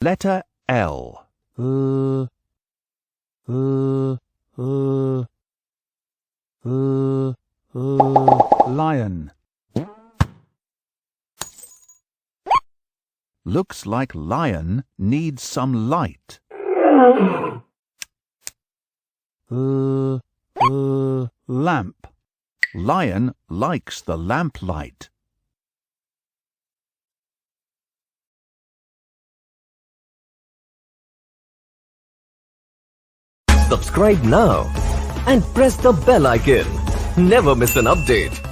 Letter L. Lion. Looks like lion needs some light. Lamp. Lion likes the lamplight. Subscribe now and press the bell icon. Never miss an update.